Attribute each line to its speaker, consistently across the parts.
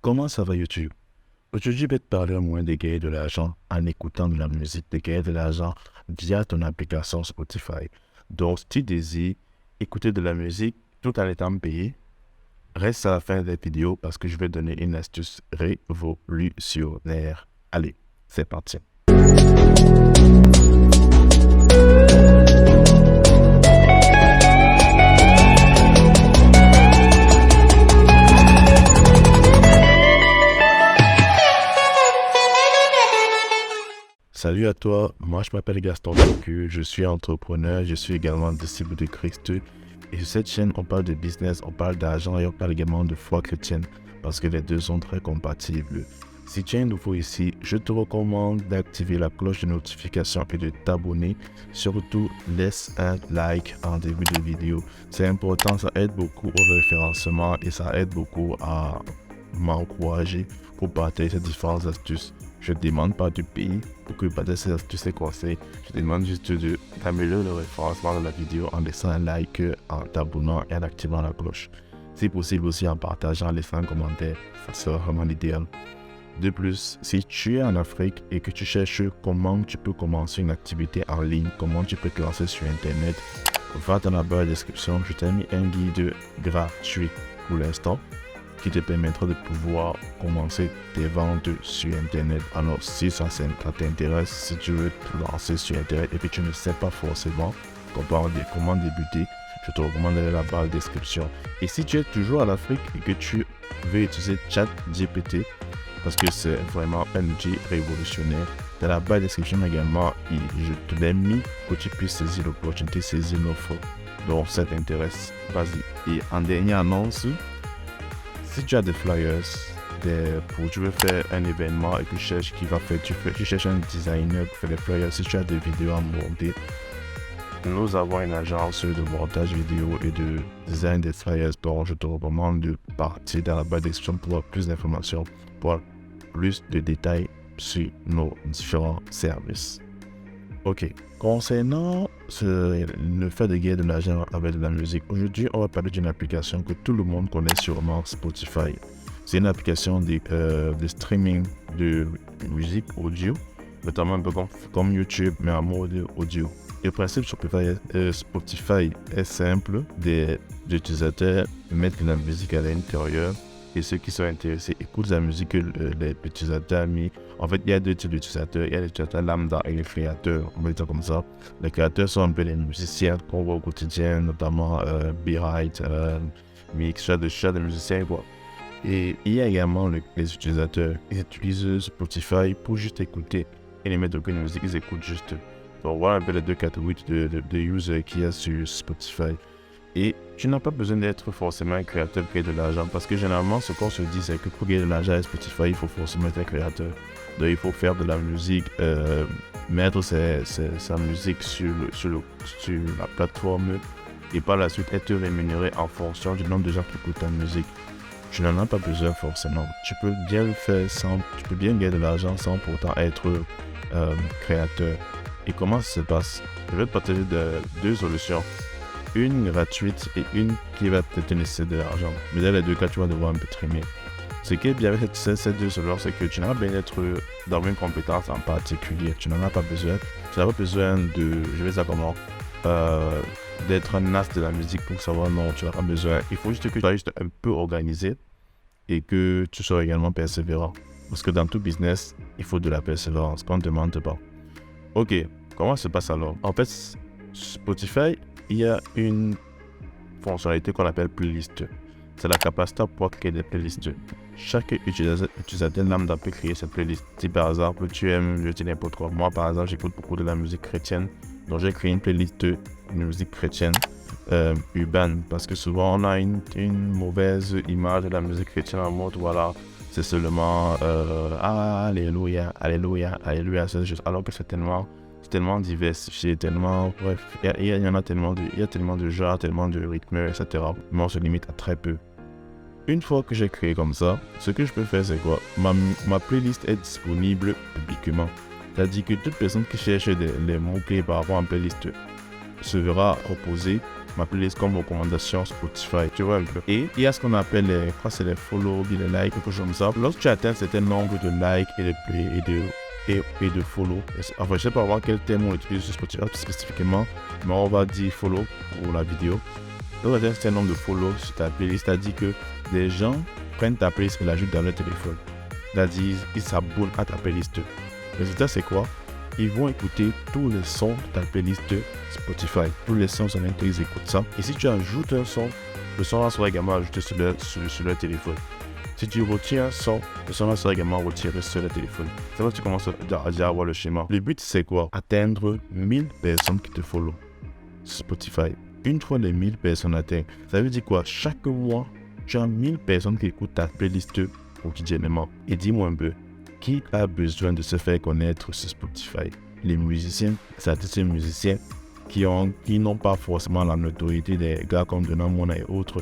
Speaker 1: Comment ça va YouTube? Aujourd'hui, je vais te parler au moins de gagner de l'argent en écoutant de la musique, de gagner de l'argent via ton application Spotify. Donc, si tu désires écouter de la musique tout en étant payé, reste à la fin de la vidéo parce que je vais donner une astuce révolutionnaire. Allez, c'est parti. Salut à toi, moi je m'appelle Gaston Cocu, je suis entrepreneur, je suis également disciple de Christ. Et sur cette chaîne, on parle de business, on parle d'argent et on parle également de foi chrétienne parce que les deux sont très compatibles. Si tu es nouveau ici, je te recommande d'activer la cloche de notification et de t'abonner. Surtout, laisse un like en début de vidéo. C'est important, ça aide beaucoup au référencement et ça aide beaucoup à m'encourager pour partager ces différentes astuces. Je ne demande pas du pays pour que partager ces astuces et conseils. Je te demande juste d'améliorer le référencement de la vidéo en laissant un like, en t'abonnant et en activant la cloche. Si possible aussi en partageant, en laissant un commentaire, ça sera vraiment l'idéal. De plus, si tu es en Afrique et que tu cherches comment tu peux commencer une activité en ligne, comment tu peux te lancer sur Internet, va dans la barre de description, je t'ai mis un guide gratuit pour l'instant qui te permettra de pouvoir commencer tes ventes sur Internet. Alors, si ça t'intéresse, si tu veux te lancer sur Internet et que tu ne sais pas forcément comment débuter, je te recommande d'aller dans la barre de description. Et si tu es toujours en Afrique et que tu veux utiliser ChatGPT, parce que c'est vraiment un outil révolutionnaire, dans la barre de description également, je te l'ai mis pour que tu puisses saisir l'opportunité, saisir l'offre. Donc, ça t'intéresse, vas-y. Et en dernière annonce, si tu as des flyers, tu veux faire un événement et que tu cherches un designer pour faire des flyers, si tu as des vidéos à monter, nous avons une agence de montage vidéo et de design des flyers. Donc, je te recommande de partir dans la barre de description pour avoir plus d'informations, pour avoir plus de détails sur nos différents services. Ok, concernant le fait de gagner de l'argent avec de la musique, aujourd'hui on va parler d'une application que tout le monde connaît sûrement, Spotify. C'est une application de streaming de musique audio, notamment un peu comme YouTube, mais en mode audio. Et le principe sur Spotify est simple, des utilisateurs mettent de la musique à l'intérieur et ceux qui sont intéressés écoutent la musique que les utilisateurs ont mis. En fait, il y a deux types d'utilisateurs. Il y a les utilisateurs lambda et les créateurs, on va dire comme ça. Les créateurs sont un peu les musiciens qu'on voit au quotidien, notamment Beat, Mix, chat de musiciens, quoi. Et il y a également les utilisateurs qui utilisent Spotify pour juste écouter et les mettre aucune musique, ils écoutent juste. Donc voilà un peu les deux catégories de users qu'il y a sur Spotify. Et tu n'as pas besoin d'être forcément un créateur pour gagner de l'argent parce que généralement ce qu'on se dit c'est que pour gagner de l'argent à Spotify il faut forcément être un créateur. Donc il faut faire de la musique, mettre sa musique sur la plateforme et par la suite être rémunéré en fonction du nombre de gens qui écoutent ta musique. Tu n'en as pas besoin forcément. Tu peux bien le faire tu peux bien gagner de l'argent sans pourtant être créateur. Et comment ça se passe? Je vais te partager deux solutions. Une gratuite et une qui va te nécessiter de l'argent. Mais dans les deux cas, tu vas devoir un peu trimer. Ce qui est bien avec ces deux solutions, c'est que tu n'as pas besoin d'être dans une compétence en particulier. Tu n'en as pas besoin. Tu n'as pas besoin d'être un as de la musique pour savoir non, tu n'as pas besoin. Il faut juste que tu sois juste un peu organisé et que tu sois également persévérant. Parce que dans tout business, il faut de la persévérance, qu'on ne te demande pas. Ok, comment ça se passe alors? En fait, Spotify, il y a une fonctionnalité qu'on appelle playlist. C'est la capacité à pouvoir créer des playlists. Chaque utilisateur lambda peut créer cette playlist. Si par exemple tu aimes, je dis n'importe quoi. Moi par exemple, j'écoute beaucoup de la musique chrétienne. Donc j'ai créé une playlist de musique chrétienne urbaine. Parce que souvent on a une mauvaise image de la musique chrétienne en mode voilà, c'est seulement alléluia, alléluia, alléluia. C'est juste, alors que c'est tellement diversifié, bref, il y a tellement de genres, tellement de rythmes, etc. Mais on se limite à très peu. Une fois que j'ai créé comme ça, ce que je peux faire c'est quoi? Ma playlist est disponible publiquement. C'est-à-dire que toute personne qui cherche les mots-clés par rapport à une playlist se verra proposer ma playlist comme recommandation Spotify, tu vois un peu. Et il y a ce qu'on appelle les, je crois que c'est les follow, les likes, quelque chose comme ça. Lorsque tu atteins un certain nombre de likes et de play et de follow, enfin je sais pas vraiment quel thème on utilise sur Spotify spécifiquement, mais on va dire follow pour la vidéo. Donc un certain nombre de follow sur ta playlist, c'est-à-dire que des gens prennent ta playlist et l'ajoutent dans leur téléphone. C'est-à-dire ils s'abonnent à ta playlist. Le résultat c'est quoi? Ils vont écouter tous les sons de ta playlist Spotify. Tous les sons sur lesquels ils écoutent ça. Et si tu ajoutes un son, le son là sera également ajouté sur leur téléphone. Si tu retires un son, le son là sera également retiré sur le téléphone. C'est là que tu commences à avoir le schéma. Le but c'est quoi? Atteindre 1000 personnes qui te follow sur Spotify. Une fois les 1000 personnes atteintes, ça veut dire quoi? Chaque mois, tu as 1000 personnes qui écoutent ta playlist quotidiennement. Et dis-moi un peu, qui a besoin de se faire connaître sur Spotify? Les musiciens, les artistes musiciens qui n'ont pas forcément la notoriété des gars comme Donald Mona et autres.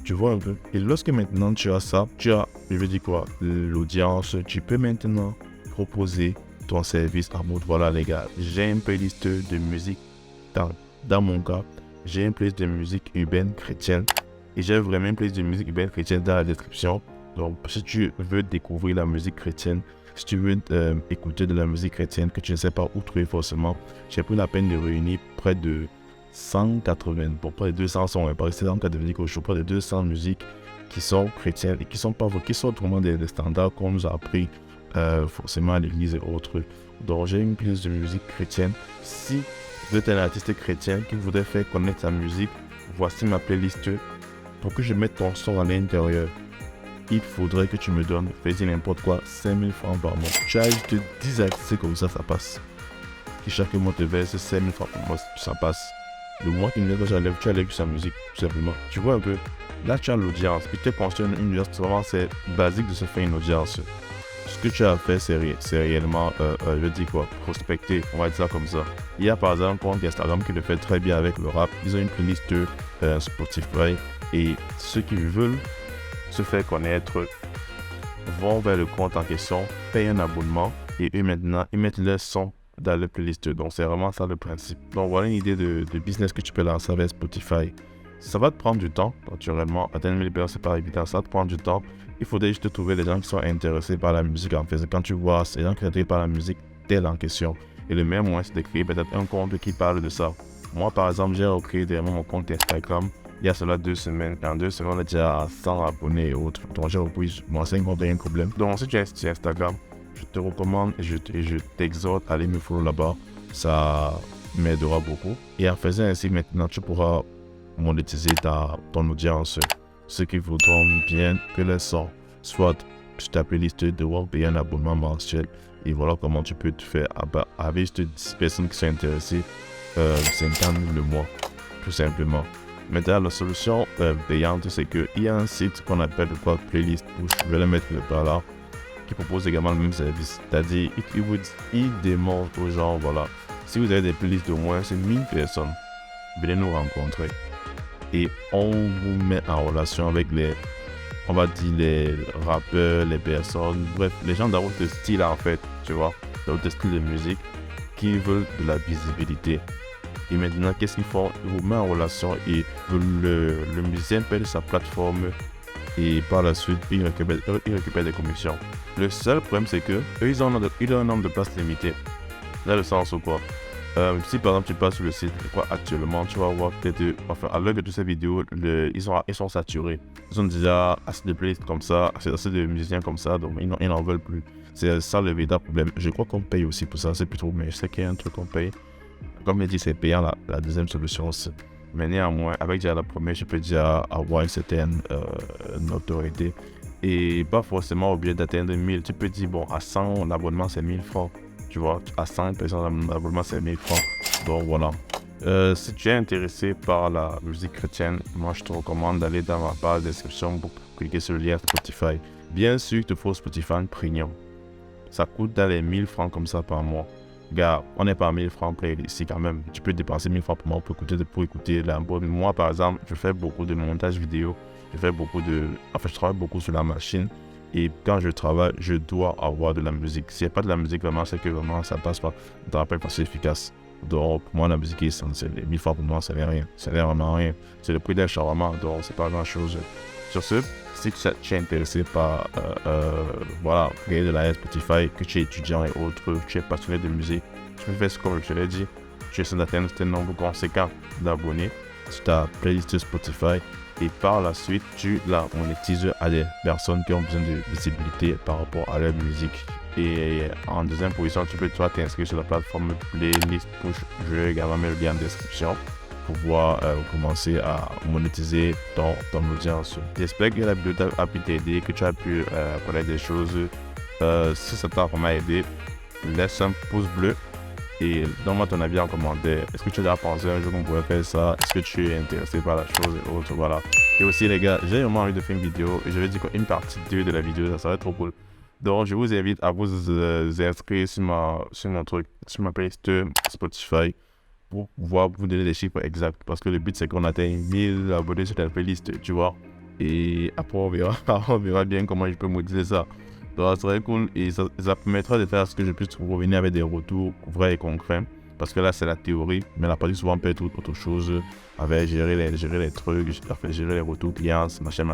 Speaker 1: Tu vois un peu? Et lorsque maintenant tu as ça, tu as, je veux dire quoi, l'audience, tu peux maintenant proposer ton service en mode, voilà les gars, j'ai une playlist de musique, dans mon cas, j'ai une playlist de musique urbaine chrétienne et j'ai vraiment une playlist de musique urbaine chrétienne dans la description. Donc, si tu veux découvrir la musique chrétienne, si tu veux écouter de la musique chrétienne que tu ne sais pas où trouver forcément, j'ai pris la peine de réunir près de 180, bon, près de 200 sons, par exemple, près de 200 musiques qui sont chrétiennes et qui sont vraiment des standards qu'on nous a appris forcément à l'église et autres. Donc, j'ai une playlist de musique chrétienne. Si vous êtes un artiste chrétien qui voudrait faire connaître sa musique, voici ma playlist. Pour que je mette ton son à l'intérieur, il faudrait que tu me donnes, fais-y n'importe quoi, 5000 francs par mois. Tu as juste 10 artistes comme ça passe. Qui chaque mois te verse 5000 francs par mois, ça passe. Le mois qui vient, tu enlèves sa musique, tout simplement. Tu vois un peu, là tu as l'audience. Puis tu construis une audience, vraiment c'est basique de se faire une audience. Ce que tu as fait, c'est réellement, je dis quoi, prospecter, on va dire ça comme ça. Il y a par exemple un compte Instagram qui le fait très bien avec le rap. Ils ont une playlist Spotify et ceux qui veulent se faire connaître vont vers le compte en question, payent un abonnement et eux maintenant ils mettent leur son dans leur playlist. Donc c'est vraiment ça le principe. Donc voilà une idée de business que tu peux lancer avec Spotify. Ça va te prendre du temps, naturellement. Atteindre 1000 personnes, c'est pas évident, ça va te prendre du temps. Il faudrait juste trouver des gens qui sont intéressés par la musique en fait. Quand tu vois ces gens qui sont intéressés par la musique telle en question. Et le meilleur moyen c'est de créer peut-être un compte qui parle de ça. Moi par exemple j'ai recréé dernièrement mon compte Instagram. Il y a cela 2 semaines. En 2 semaines, on est déjà à 100 abonnés et autres. Donc, j'ai repris mon 5 comptes, il y a un problème. Donc, si tu es sur Instagram, je te recommande et je t'exhorte à aller me follow là-bas. Ça m'aidera beaucoup. Et en faisant ainsi, maintenant, tu pourras monétiser ton audience. Ceux qui voudront bien que les sons soient sur ta playlist, devront payer un abonnement mensuel. Et voilà comment tu peux te faire avec juste 10 personnes qui sont intéressées, 50 000 le mois, tout simplement. Maintenant, la solution payante, c'est qu'il y a un site qu'on appelle quoi, Playlist Push, je vais le mettre par là, qui propose également le même service. C'est-à-dire, il demande aux gens, voilà, si vous avez des playlists de moins de 1000 personnes, venez nous rencontrer. Et on vous met en relation avec on va dire les rappeurs, les personnes, bref, les gens dans votre style en fait, tu vois, dans votre style de musique, qui veulent de la visibilité. Et maintenant, qu'est-ce qu'ils font? Ils vous mettent en relation et le musicien paie sa plateforme et par la suite, il récupère des commissions. Le seul problème, c'est que eux, ils ont un nombre de places limité. Dans le sens où quoi? Si par exemple tu passes sur le site, quoi, actuellement, tu vas voir peut-être, enfin, à l'heure de toutes ces vidéos, ils sont saturés. Ils ont déjà assez de playlists comme ça, assez de musiciens comme ça, donc ils n'en veulent plus. C'est ça le véritable problème. Je crois qu'on paye aussi pour ça, c'est plus trop, mais je sais qu'il y a un truc qu'on paye. Comme je dis, c'est payant la deuxième solution aussi. Mais néanmoins, avec déjà la première, je peux déjà avoir une certaine notoriété. Et pas forcément obligé d'atteindre 1000. Tu peux dire, bon, à 100, l'abonnement c'est 1000 francs. Tu vois, à 100 personnes, l'abonnement c'est 1000 francs. Donc voilà. Si tu es intéressé par la musique chrétienne, moi je te recommande d'aller dans ma barre de description pour cliquer sur le lien Spotify. Bien sûr, il te faut Spotify Premium. Ça coûte dans les 1000 francs comme ça par mois. Gars, on n'est pas à 1000 francs près ici quand même. Tu peux dépenser 1000 francs par mois pour écouter l'album. Moi, par exemple, je fais beaucoup de montage vidéo. Je travaille beaucoup sur la machine. Et quand je travaille, je dois avoir de la musique. S'il n'y a pas de la musique, vraiment, c'est que vraiment, ça passe pas. Je te rappelle pas, c'est efficace. Donc, pour moi, la musique est essentielle. Et 1000 fois pour moi, ça n'est rien. Ça n'est vraiment rien. C'est le prix d'un shawarma, donc c'est pas grand-chose. Sur ce, si tu es intéressé par voilà, regarder de la Spotify, que tu es étudiant et autres, tu es passionné de musique, tu peux faire ce comme je te l'ai dit. Tu essaies d'atteindre un nombre conséquent d'abonnés sur ta playlist Spotify et par la suite, tu la monétises à des personnes qui ont besoin de visibilité par rapport à leur musique. Et en deuxième position, tu peux toi t'inscrire sur la plateforme Playlist Push. Je vais également mettre le lien en description pour pouvoir commencer à monétiser ton audience. J'espère que la vidéo a pu t'aider, que tu as pu connaître des choses. Si ça t'a vraiment aidé, laisse un pouce bleu et donne-moi ton avis en commentaire. Est-ce que tu as déjà pensé un jour qu'on pourrait faire ça? Est-ce que tu es intéressé par la chose et autres? Voilà. Et aussi les gars, j'ai vraiment envie de faire une vidéo et je vais dire qu'une partie 2 de la vidéo, ça serait trop cool. Donc je vous invite à vous inscrire sur ma playlist Spotify pour pouvoir vous donner des chiffres exacts. Parce que le but c'est qu'on atteigne 1000 abonnés sur la playlist, tu vois. Et après on verra bien comment je peux modéliser ça. Donc ça serait cool et ça permettra de faire ce que je puisse revenir avec des retours vrais et concrets. Parce que là c'est la théorie, mais la pratique souvent peut être autre chose. Avec gérer les trucs, gérer les retours clients, machin.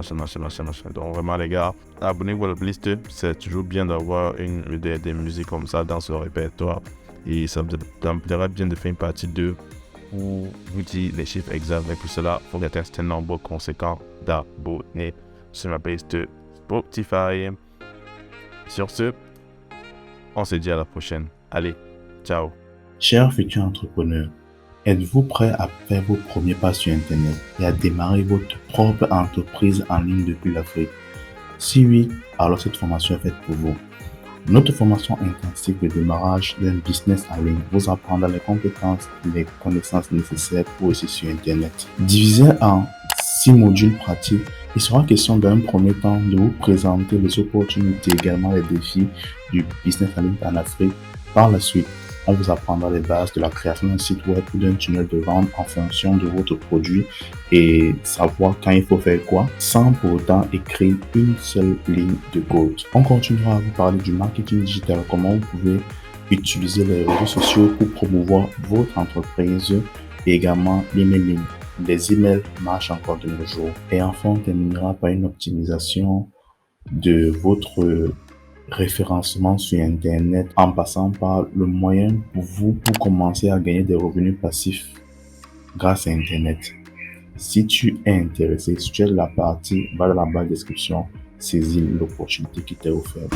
Speaker 1: Donc vraiment les gars, abonnez-vous à la playlist, c'est toujours bien d'avoir des musiques comme ça dans ce répertoire. Et ça me plairait bien de faire une partie 2 pour vous dire les chiffres exacts. Mais pour cela, il faut qu'il y ait un nombre conséquent d'abonnés sur ma playlist Spotify. Sur ce, on se dit à la prochaine. Allez, ciao.
Speaker 2: Chers futurs entrepreneurs, êtes-vous prêt à faire vos premiers pas sur Internet et à démarrer votre propre entreprise en ligne depuis l'Afrique? Si oui, alors cette formation est faite pour vous. Notre formation intensive de démarrage d'un business en ligne vous apprendra les compétences et les connaissances nécessaires pour réussir sur Internet. Divisé en 6 modules pratiques, il sera question dans un premier temps de vous présenter les opportunités et également les défis du business en ligne en Afrique. Par la suite, on vous apprendra les bases de la création d'un site web ou d'un tunnel de vente en fonction de votre produit et savoir quand il faut faire quoi sans pour autant écrire une seule ligne de code. On continuera à vous parler du marketing digital, comment vous pouvez utiliser les réseaux sociaux pour promouvoir votre entreprise et également l'emailing. Les emails marchent encore de nos jours. Et enfin, on terminera par une optimisation de votre référencement sur Internet en passant par le moyen pour vous pour commencer à gagner des revenus passifs grâce à Internet. Si tu es intéressé, si tu es de la partie, va dans la barre de description, saisis l'opportunité qui t'est offerte.